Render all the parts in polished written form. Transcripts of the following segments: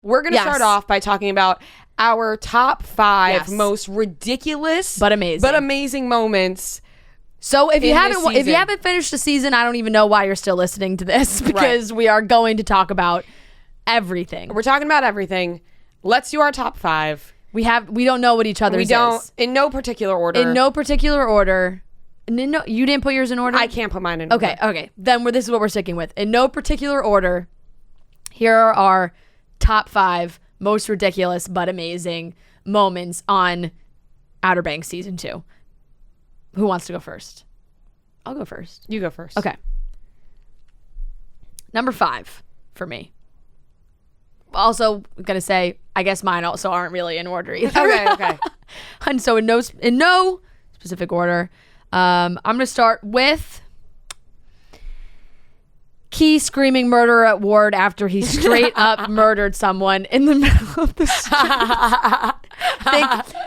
We're going to start off by talking about our top 5 most ridiculous but amazing moments. So if you haven't finished the season, I don't even know why you're still listening to this, because we are going to talk about everything. We're talking about everything. Let's do our top 5. We don't know what each other's is. In no particular order. No, you didn't put yours in order? I can't put mine in order. Okay. Then this is what we're sticking with. In no particular order, here are our top 5 most ridiculous but amazing moments on Outer Banks Season 2. Who wants to go first? I'll go first. You go first. Okay. Number 5 for me. Also, I'm going to say, I guess mine also aren't really in order either. Okay. And so in no specific order, I'm going to start with Key screaming murder at Ward after he straight up murdered someone in the middle of the street.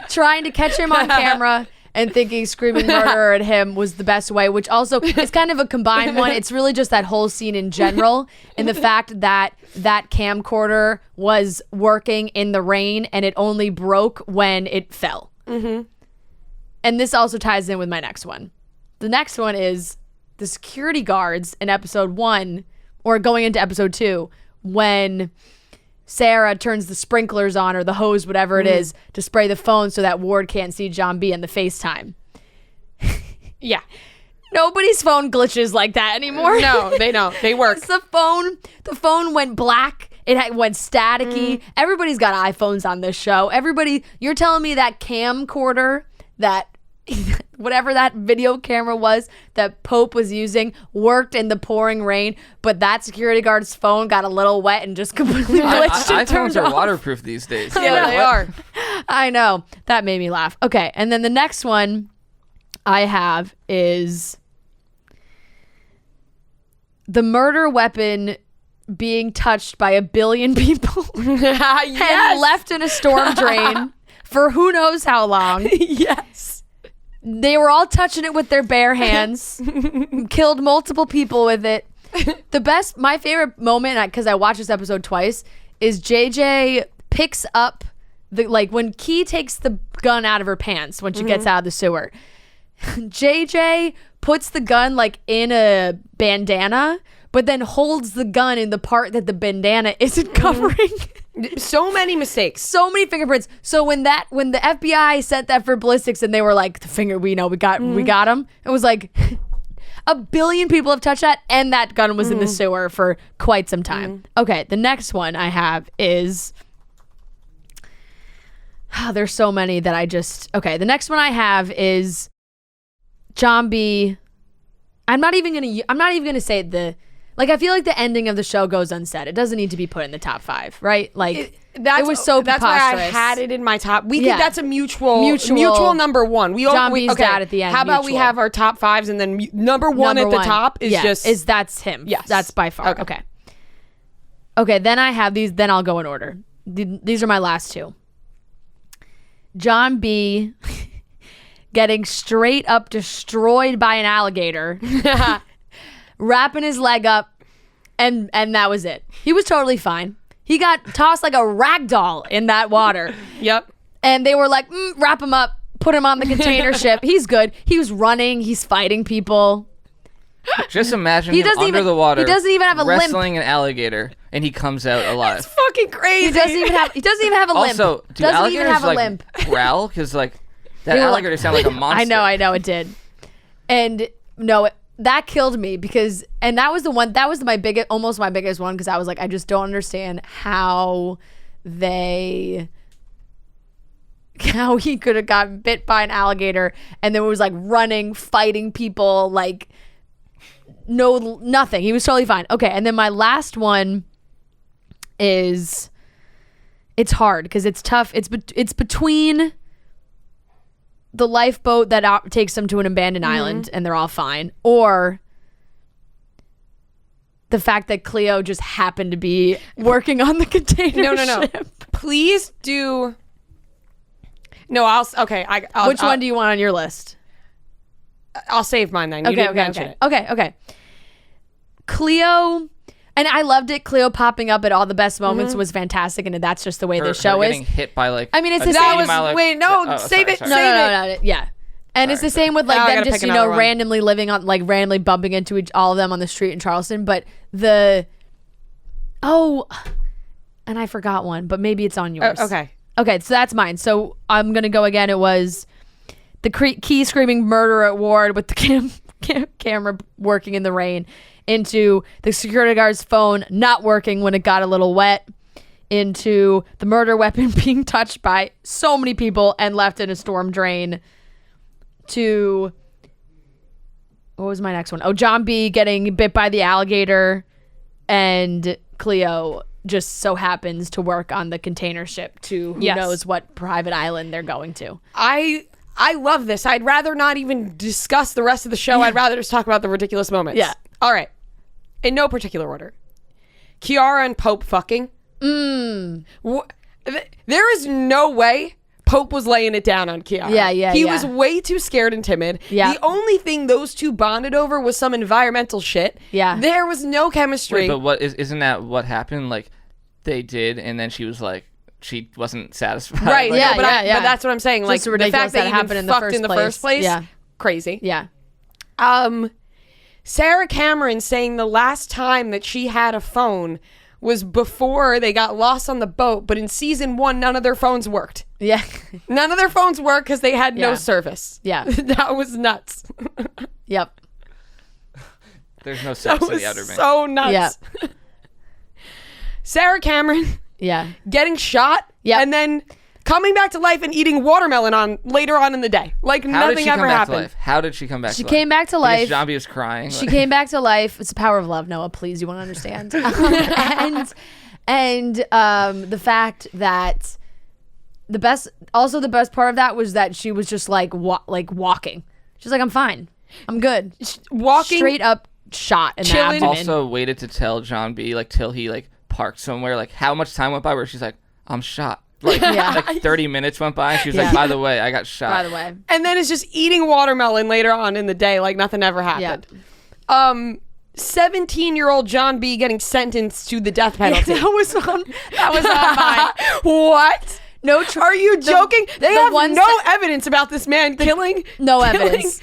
Trying to catch him on camera and thinking screaming murder at him was the best way, which also is kind of a combined one. It's really just that whole scene in general, and the fact that that camcorder was working in the rain and it only broke when it fell. Mm-hmm. And this also ties in with my next one. The next one is the security guards in episode 1, or going into episode 2, when Sarah turns the sprinklers on, or the hose, whatever it is, to spray the phone so that Ward can't see John B in the FaceTime. Yeah. Nobody's phone glitches like that anymore. No, they don't. They work. The phone went black. It went staticky. Everybody's got iPhones on this show. You're telling me that camcorder, that whatever that video camera was that Pope was using, worked in the pouring rain, but that security guard's phone got a little wet and just completely glitched and turned iPhones are off. waterproof these days. Yeah, they are. I know. That made me laugh. Okay, and then the next one I have is the murder weapon being touched by 1 billion people and left in a storm drain for who knows how long. Yes. They were all touching it with their bare hands, killed multiple people with it. My favorite moment, because I watched this episode twice, is JJ picks up when Key takes the gun out of her pants when she gets out of the sewer. JJ puts the gun in a bandana, but then holds the gun in the part that the bandana isn't covering. So many mistakes. So many fingerprints. So when the FBI sent that for ballistics and they were like, we got him. It was like 1 billion people have touched that, and that gun was in the sewer for quite some time. Okay, the next one I have is there's so many that the next one I have is John B. I'm not even gonna say I feel like the ending of the show goes unsaid. It doesn't need to be put in the top 5, right? It was so that's preposterous. why I had it in my top. We think that's a mutual number one. John B's dad at the end. How about we have our top 5s and then number one at the top is that's him. Yes, that's by far. Okay. Then I have these. Then I'll go in order. These are my last 2. John B. getting straight up destroyed by an alligator. Wrapping his leg up, and that was it. He was totally fine. He got tossed like a rag doll in that water. Yep. And they were like, wrap him up, put him on the container ship. He's good. He was running. He's fighting people. Just imagine him under the water. He doesn't even have a limp. Wrestling an alligator, and he comes out alive. It's fucking crazy. He doesn't even have a limp. Also, do alligators growl? Because that alligator sounded like a monster. I know it did. And no, that killed me because that was my biggest one, because I was like, I just don't understand how he could have gotten bit by an alligator and then was running, fighting people, nothing. He was totally fine. Okay, and then my last one is, it's hard because it's tough. It's between the lifeboat that takes them to an abandoned island and they're all fine, or the fact that Cleo just happened to be working on the container ship. Please do. No, Which one do you want on your list? I'll save mine then. You didn't mention it. Okay. Cleo, And I loved it. Cleo popping up at all the best moments was fantastic, and that's just the way the show her is. Getting hit by like. I mean, it's a the same. 80 mile- Wait, no, save it. sorry. No. Yeah. And it's the same with like Now I them gotta just, pick another one. randomly living on, like randomly bumping into all of them on the street in Charleston. But and I forgot one, but maybe it's on yours. Okay, so that's mine. So I'm going to go again. It was the key screaming murder at Ward with the camera working in the rain, into the security guard's phone not working when it got a little wet, into the murder weapon being touched by so many people and left in a storm drain, to what was my next one? Oh, John B getting bit by the alligator, and Cleo just so happens to work on the container ship to who knows what private island they're going to. I love this. I'd rather not even discuss the rest of the show. I'd rather just talk about the ridiculous moments. Yeah. All right. In no particular order. Kiara and Pope fucking. There is no way Pope was laying it down on Kiara. He was way too scared and timid. Yeah. The only thing those two bonded over was some environmental shit. Yeah. There was no chemistry. Wait, but isn't that what happened? Like, they did, and then she was like, she wasn't satisfied. Right, Like, but that's what I'm saying. Like, Just the ridiculous fact that that it happened even in the fucked first in the place. first place, Yeah. crazy. Yeah. Sarah Cameron saying the last time that she had a phone was before they got lost on the boat, but in season 1, none of their phones worked. Yeah. None of their phones worked because they had no Yeah. service. Yeah. That was nuts. Yep. There's no That sex in was the Outer Banks. so nuts. Yeah. Sarah Cameron Yeah. getting shot Yep. and then coming back to life and eating watermelon later on in the day. Like How did nothing she come ever back to happened. life? How did she come back She to life? came back to Because life. Zombie was crying. She came back to life. It's the power of love, Noah. Please, you want to understand. And the fact that the best part of that was that she was just like walking. She's like, I'm fine. I'm good. Walking Straight up shot in the chilling. abdomen. Also waited to tell John B, like, till he like parked somewhere. Like, how much time went by where she's like, I'm shot. Like, Yeah. like 30 minits went by, and she was Yeah. like, by the way, I got shot. by the way. and then it's just eating watermelon later on in the day like nothing ever happened. 17-year-old John B getting sentenced to the death penalty. That was on mine. What? No, Are you joking? They have ones no that- evidence about this man killing. No killing evidence.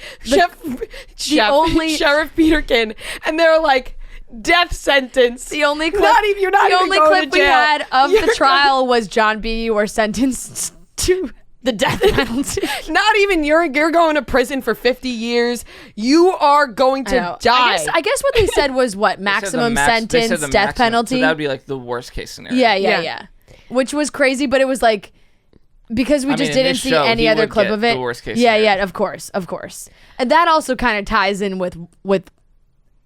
Sheriff Peterkin, and they're like, death sentence. The only clip, You're not the even only going clip to we jail. had of You're the trial was John B. You were sentenced to the death penalty. Not even you're going to prison for 50 years. You are going to die. I guess what they said was what They said the maximum they said sentence, the death maximum, penalty. So that would be like the worst case scenario. Yeah. Which was crazy, but it was like because we I just mean, in didn't this see show, any he other would clip get of it. the worst case yeah, scenario. of course. And that also kind of ties in with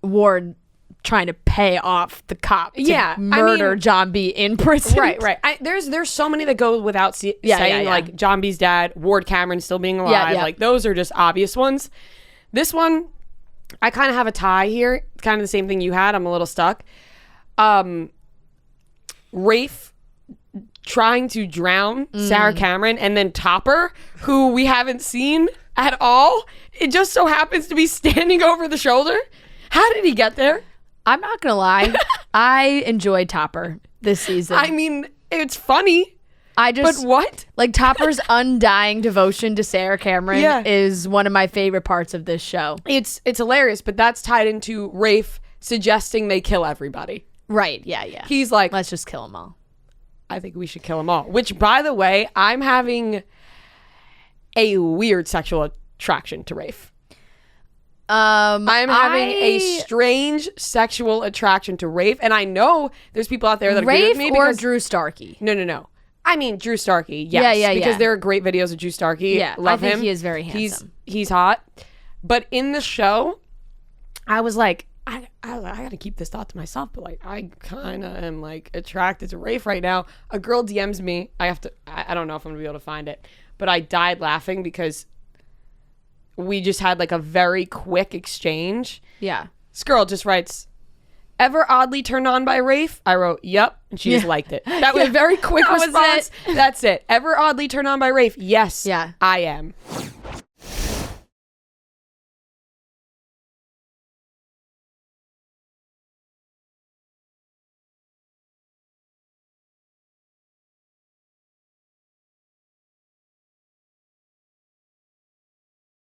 Ward trying to pay off the cop to murder John B in prison. Right. There's so many that go without saying, like John B's dad, Ward Cameron still being alive. Yeah. Like those are just obvious ones. This one, I kind of have a tie here. It's kind of the same thing you had. I'm a little stuck. Rafe trying to drown Sarah Cameron, and then Topper, who we haven't seen at all. It just so happens to be standing over the shoulder. How did he get there? I'm not gonna lie, I enjoyed Topper this season. I mean, it's funny, but what? like Topper's undying devotion to Sarah Cameron Yeah. is one of my favorite parts of this show. It's hilarious, but that's tied into Rafe suggesting they kill everybody. Right? Yeah. He's like, Let's just kill them all. I think we should kill them all. Which, by the way, I'm having a weird sexual attraction to Rafe. I'm having a strange sexual attraction to Rafe, and I know there's people out there that agree with Rafe me or because Drew Starkey. No. I mean Drew Starkey, yes. Yeah. Because there are great videos of Drew Starkey. Yeah, Love I think him. he is very handsome. He's hot. But in the show, I was like, I gotta keep this thought to myself, but like I kind of am like attracted to Rafe right now. A girl DMs me. I don't know if I'm gonna be able to find it, but I died laughing because we just had like a very quick exchange. Yeah. This girl just writes, ever oddly turned on by Rafe? I wrote, yep. And she just liked it. That was a very quick That was response. That's it. Ever oddly turned on by Rafe? Yes. Yeah. I am.